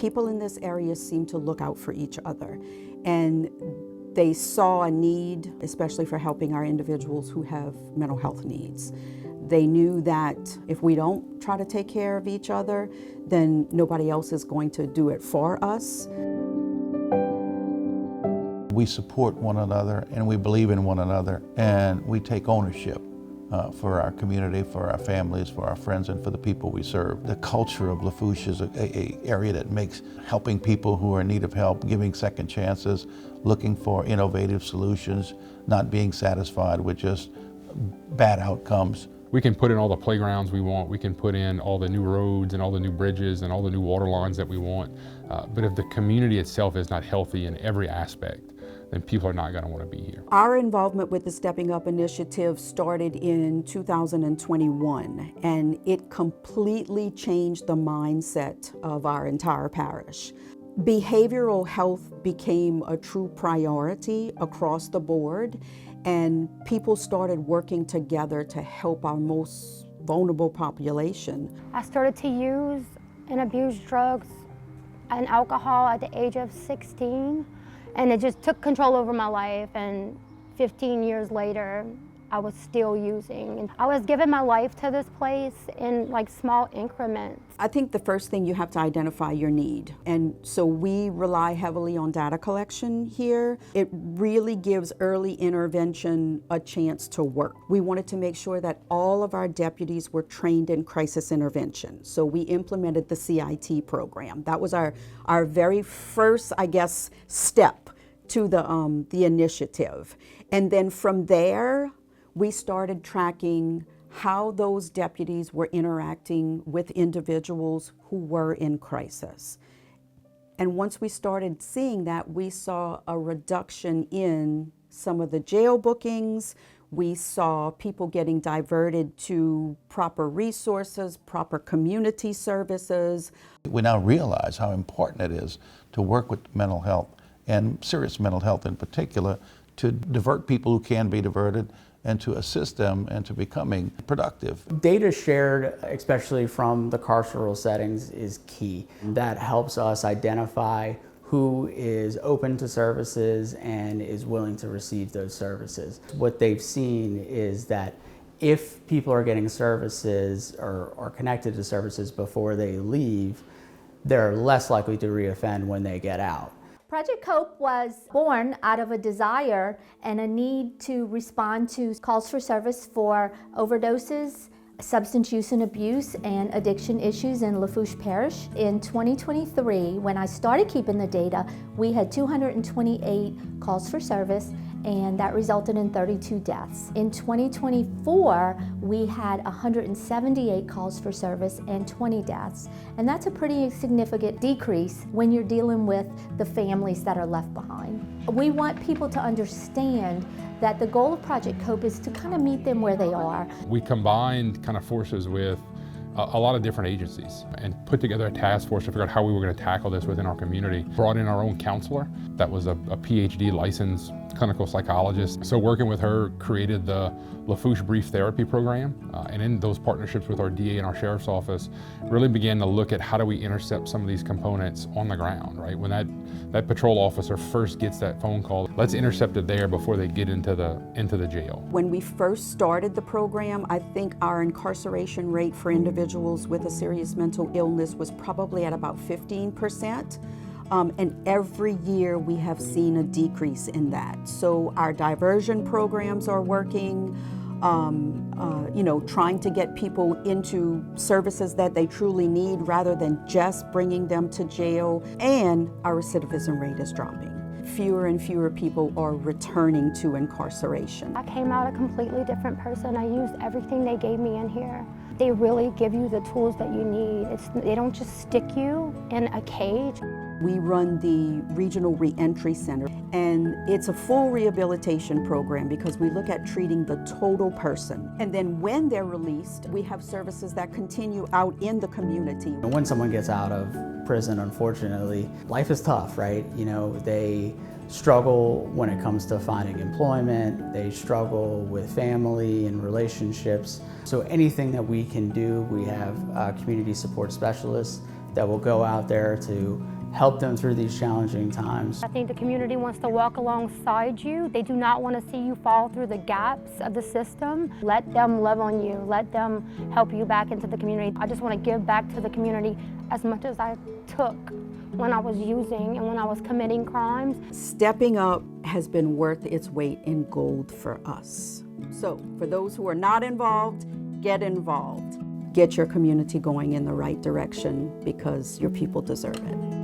people in this area seem to look out for each other, and they saw a need, especially for helping our individuals who have mental health needs. They knew that if we don't try to take care of each other, then nobody else is going to do it for us. We support one another and we believe in one another, and we take ownership for our community, for our families, for our friends, and for the people we serve. The culture of Lafourche is a area that makes helping people who are in need of help, giving second chances, looking for innovative solutions, not being satisfied with just bad outcomes. We can put in all the playgrounds we want, we can put in all the new roads and all the new bridges and all the new water lines that we want, but if the community itself is not healthy in every aspect, then people are not going to want to be here. Our involvement with the Stepping Up initiative started in 2021, and it completely changed the mindset of our entire parish. Behavioral health became a true priority across the board, and people started working together to help our most vulnerable population. I started to use and abuse drugs and alcohol at the age of 16. And it just took control over my life, and 15 years later, I was still using. And I was giving my life to this place in like small increments. I think the first thing, you have to identify your need. And so we rely heavily on data collection here. It really gives early intervention a chance to work. We wanted to make sure that all of our deputies were trained in crisis intervention. So we implemented the CIT program. That was our very first, I guess, step to the initiative. And then from there, we started tracking how those deputies were interacting with individuals who were in crisis. And once we started seeing that, we saw a reduction in some of the jail bookings. We saw people getting diverted to proper resources, proper community services. We now realize how important it is to work with mental health, and serious mental health in particular, to divert people who can be diverted and to assist them into becoming productive. Data shared, especially from the carceral settings, is key. That helps us identify who is open to services and is willing to receive those services. What they've seen is that if people are getting services or are connected to services before they leave, they're less likely to reoffend when they get out. Project COPE was born out of a desire and a need to respond to calls for service for overdoses, substance use and abuse, and addiction issues in Lafourche Parish. In 2023, when I started keeping the data, we had 228 calls for service, and that resulted in 32 deaths. In 2024, we had 178 calls for service and 20 deaths. And that's a pretty significant decrease when you're dealing with the families that are left behind. We want people to understand that the goal of Project COPE is to kind of meet them where they are. We combined kind of forces with a lot of different agencies and put together a task force to figure out how we were going to tackle this within our community. Brought in our own counselor that was a PhD licensed clinical psychologist. So working with her, created the Lafourche Brief Therapy Program, and in those partnerships with our DA and our Sheriff's Office, really began to look at how do we intercept some of these components on the ground, right? When that patrol officer first gets that phone call, let's intercept it there before they get into the jail. When we first started the program, I think our incarceration rate for individuals with a serious mental illness was probably at about 15%. And every year we have seen a decrease in that. So our diversion programs are working, trying to get people into services that they truly need rather than just bringing them to jail. And our recidivism rate is dropping. Fewer and fewer people are returning to incarceration. I came out a completely different person. I used everything they gave me in here. They really give you the tools that you need. They don't just stick you in a cage. We run the Regional Reentry Center, and it's a full rehabilitation program because we look at treating the total person. And then when they're released, we have services that continue out in the community. When someone gets out of prison, unfortunately, life is tough, right? They struggle when it comes to finding employment, they struggle with family and relationships. So anything that we can do, we have community support specialists that will go out there to help them through these challenging times. I think the community wants to walk alongside you. They do not want to see you fall through the gaps of the system. Let them love on you. Let them help you back into the community. I just want to give back to the community as much as I took when I was using and when I was committing crimes. Stepping up has been worth its weight in gold for us. So for those who are not involved, get involved. Get your community going in the right direction because your people deserve it.